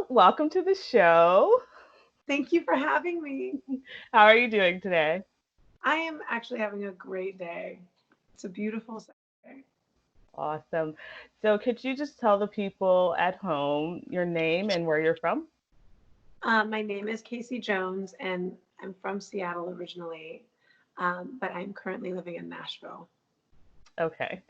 welcome to the show. Thank you for having me. How are you doing today? I am actually having a great day. It's a beautiful Saturday. Awesome. So, could you just tell the people at home your name and where you're from? My name is Casey Jones, and I'm from Seattle originally, but I'm currently living in Nashville. Okay.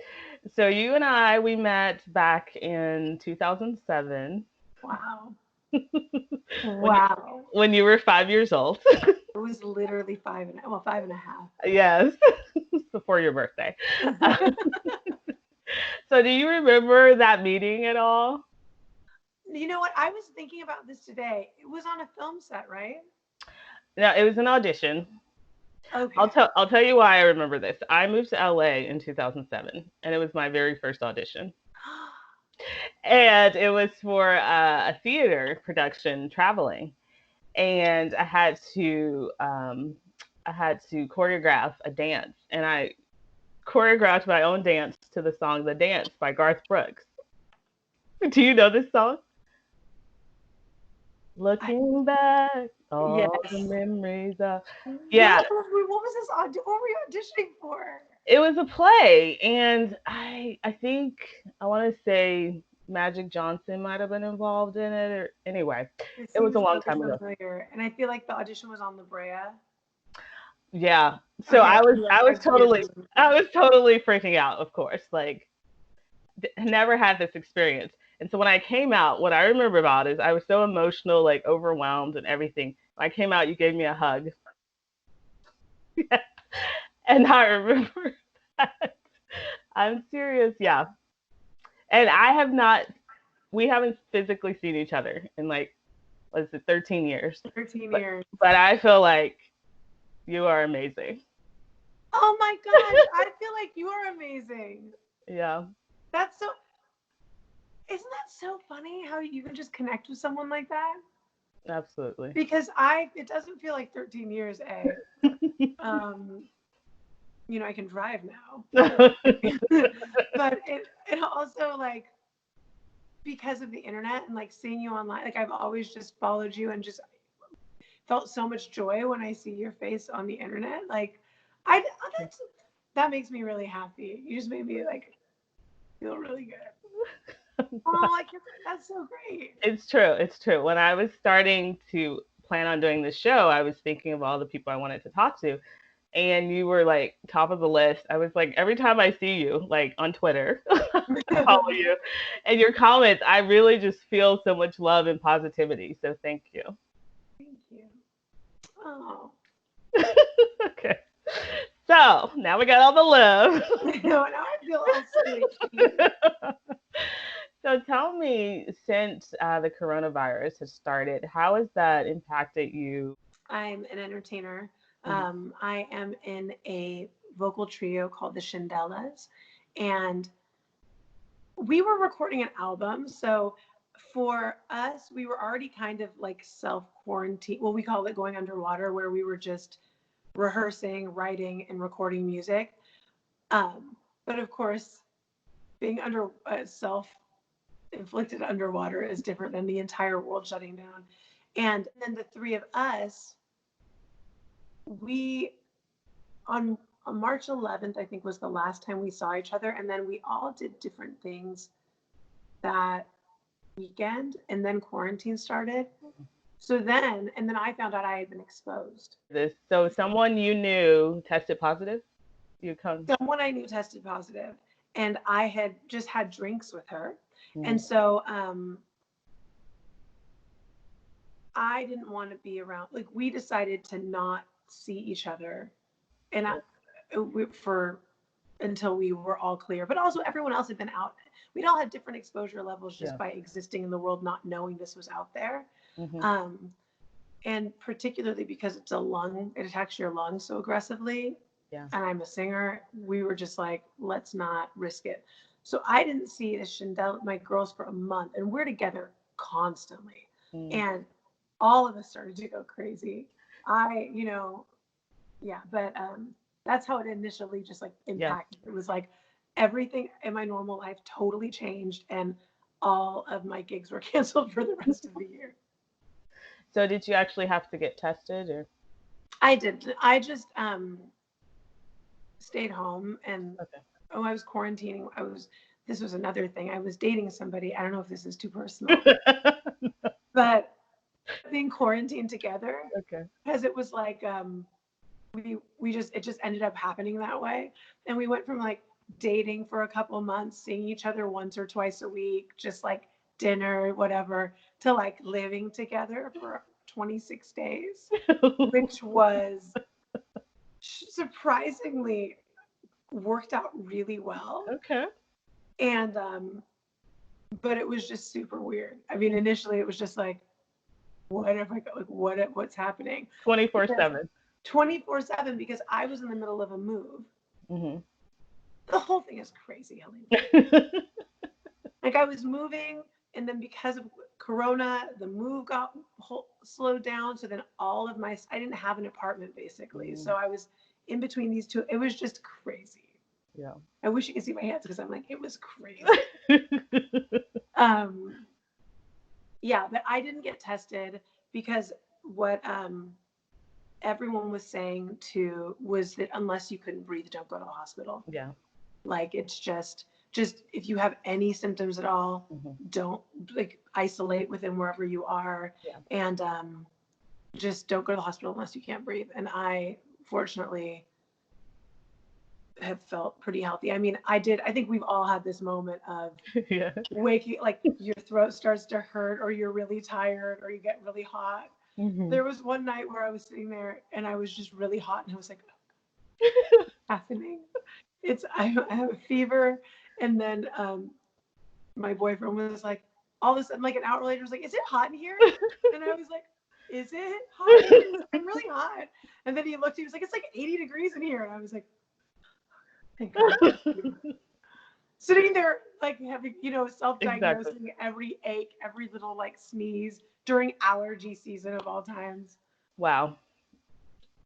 So, you and we met back in 2007 Wow. when you, Wow. when you were 5 years old. It was literally five and a half. Yes, before your birthday. So, do you remember that meeting at all? You know what? I was thinking about this today. It was on a film set, right? No, it was an audition. I'll Okay. tell I'll tell you why I remember this. I moved to LA in 2007, and it was my very first audition. And it was for a theater production traveling, and I had to choreograph a dance, and I choreographed my own dance to the song "The Dance" by Garth Brooks. Do you know this song? I, Looking back, all the yes. memories of What? yeah. What was this? What were you auditioning for? It was a play, and I think I want to say Magic Johnson might have been involved in it, or anyway, It it was a seems long really time ago. familiar, and I feel like the audition was on La Brea. Yeah. So Okay, yes, I vaguely I remember. was totally freaking out, of course. Like never had this experience. And so when I came out, what I remember about is I was so emotional, like overwhelmed and everything. When I came out, you gave me a hug. And I remember that. I'm serious, yeah. And I have not we haven't physically seen each other in like what is it, 13 years. 13 But years. but I feel like you are amazing. Oh my gosh, I feel like you are amazing. Yeah, That's so, isn't that so funny how you can just connect with someone like that? absolutely. Because it doesn't feel like 13 years, A. Um, I can drive now. But it also like because of the internet and like seeing you online, like I've always just followed you and just felt so much joy when I see your face on the internet. Like, I that's that makes me really happy. You just made me like feel really good. Oh, like that's so great. It's true. It's true. When I was starting to plan on doing the show, I was thinking of all the people I wanted to talk to, and you were like top of the list. I was like, every time I see you, like on Twitter, I follow you, and your comments, I really just feel so much love and positivity. So thank you. Thank you. Oh, Okay. So now we got all the love. now I feel all squishy. So tell me, since the coronavirus has started, how has that impacted you? I'm an entertainer. Mhm. I am in a vocal trio called the Shindellas, and we were recording an album. So for us, we were already kind of like self quarantine. Well, we call it going underwater, where we were just rehearsing, writing, and recording music. But of course, being under self inflicted underwater is different than the entire world shutting down. And then the three of us, we on March 11th, I think was the last time we saw each other, and then we all did different things that weekend, and then quarantine started. And then I found out I had been exposed. This so someone you knew tested positive. You come. Someone I knew tested positive, and I had just had drinks with her, and Mhm. so I didn't want to be around. Like we decided to not see each other, and for until we were all clear. But also, everyone else had been out. We'd all had different exposure levels just Yeah. by existing in the world, not knowing this was out there. Hmm. Um, and particularly because it attacks your lungs so aggressively. Yeah. And I'm a singer, we were just like, let's not risk it. So I didn't see the Shindel, my girls, for a month, and we're together constantly. Mm. And all of us started to go crazy. I, you know, yeah, but that's how it initially just like Yeah. impacted. It was like everything in my normal life totally changed, and all of my gigs were canceled for the rest of the year. So did you actually have to get tested or? I did. I just stayed home and Okay. I was quarantining. This was another thing. I was dating somebody. I don't know if this is too personal, but being quarantined together Okay. because it was like it just ended up happening that way. And we went from like dating for a couple months, seeing each other once or twice a week, just like dinner, whatever, to like living together for 26 days, which was surprisingly worked out really well. Okay. And but it was just super weird. I mean, initially it was just like, what if I got like what's happening? 24/7. 24/7 because I was in the middle of a move. Mm-hmm. The whole thing is crazy, Helene. Like I was moving, and then because of Corona, the move got slowed down. So then I didn't have an apartment basically. So I was in between these two. It was just crazy. Yeah. I wish you could see my hands because I'm like, it was crazy. Yeah, but I didn't get tested because what everyone was saying too was that unless you couldn't breathe, don't go to the hospital. Yeah. Like it's just if you have any symptoms at all, don't like isolate within wherever you are, and just don't go to the hospital unless you can't breathe. And I fortunately have felt pretty healthy. I mean, I think we've all had this moment of waking, like your throat starts to hurt or you're really tired or you get really hot. There was one night where I was sitting there and I was just really hot and I was like, what's happening? I have a fever. And then my boyfriend was like, all of a sudden, like an hour later, was like, is it hot in here? And I was like, is it hot in here? I'm really hot. And then he looked, he was like, it's like 80 degrees in here. And I was like, thank God. Sitting there, like having, self-diagnosing every ache, every little like sneeze during allergy season of all times. Wow.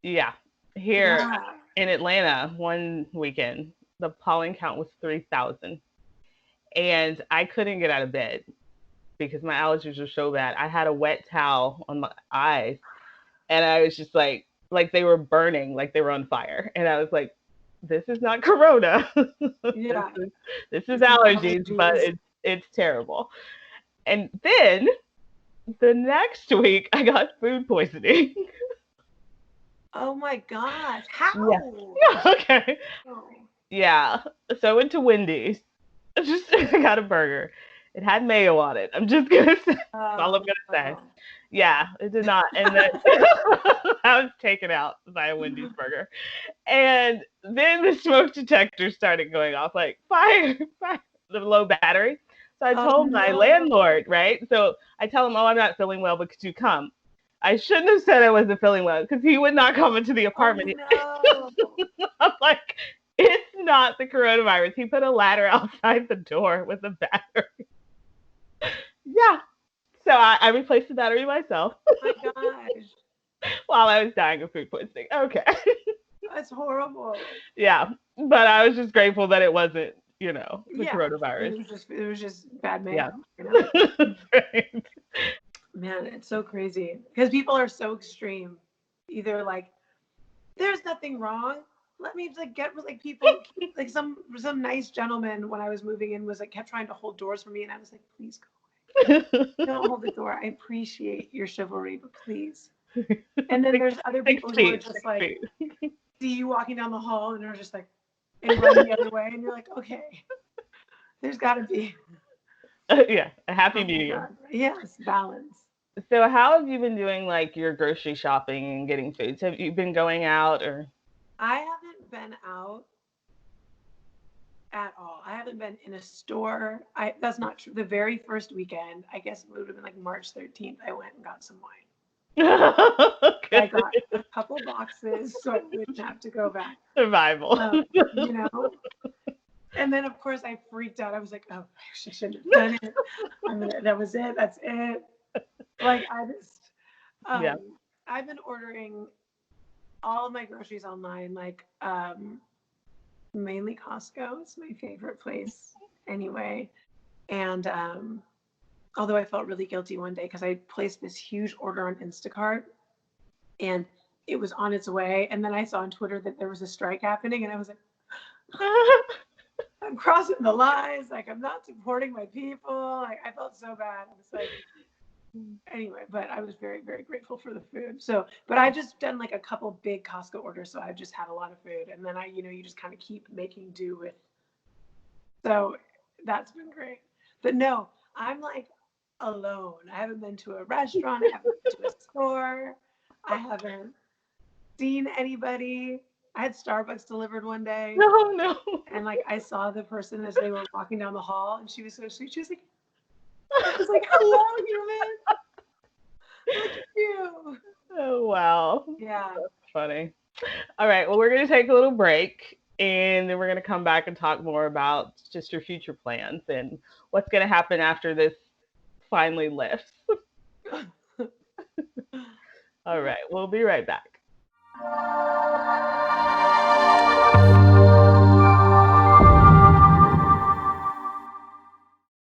Yeah. Here in Atlanta, one weekend, the pollen count was 3,000. And I couldn't get out of bed because my allergies were so bad. I had a wet towel on my eyes and I was just like they were burning, like they were on fire. And I was like, this is not Corona. Yeah. this is allergies, but it's terrible. And then the next week I got food poisoning. Oh my gosh. How? Yeah. Okay. Oh. Yeah. So I went to Wendy's. I got a burger. It had mayo on it. I'm just gonna say. That's all I'm gonna say. Yeah, it did not. And then I was taken out by a Wendy's burger. And then the smoke detector started going off, like fire, the low battery. So I told my landlord, right? So I tell him, I'm not feeling well, but could you come? I shouldn't have said I wasn't feeling well because he would not come into the apartment. Oh, no. I'm like, it's not the coronavirus. He put a ladder outside the door with a battery. Yeah. So I replaced the battery myself. Oh my gosh. While I was dying of food poisoning. Okay. That's horrible. Yeah. But I was just grateful that it wasn't, the coronavirus. It was just bad mayo. Yeah. Right. Man, it's so crazy because people are so extreme. Either like, there's nothing wrong. Let me like get with like people like some nice gentleman when I was moving in was like kept trying to hold doors for me and I was like, please go away. Don't hold the door. I appreciate your chivalry, but please. And then there's other people who are just like see you walking down the hall and they're just like and run the other way and you're like, okay, there's got to be a happy medium. Yes, balance. So how have you been doing like your grocery shopping and getting foods? Have you been going out or? I haven't been out at all. I haven't been in a store. That's not true. The very first weekend, I guess it would have been like March 13th, I went and got some wine. I got a couple boxes so I wouldn't have to go back. Survival. And then of course I freaked out. I was like, oh, I shouldn't have done it. That was it. That's it. Like I just, I've been ordering all of my groceries online, like mainly Costco. It's my favorite place anyway. And although I felt really guilty one day because I placed this huge order on Instacart and it was on its way. And then I saw on Twitter that there was a strike happening, and I was like, I'm crossing the lines. Like, I'm not supporting my people. Like, I felt so bad. I was like, anyway, but I was very, very grateful for the food. So, but I just done like a couple big Costco orders. So I've just had a lot of food. And then you just kind of keep making do with. So that's been great. But no, I'm like alone. I haven't been to a restaurant. I haven't been to a store. I haven't seen anybody. I had Starbucks delivered one day. No, no. And like I saw the person as they were walking down the hall, and she was so sweet. She was like, I was like, hello, human. Look at you. Oh, wow. Yeah. That's funny. All right. Well, we're going to take a little break, and then we're going to come back and talk more about just your future plans and what's going to happen after this finally lifts. All right. We'll be right back.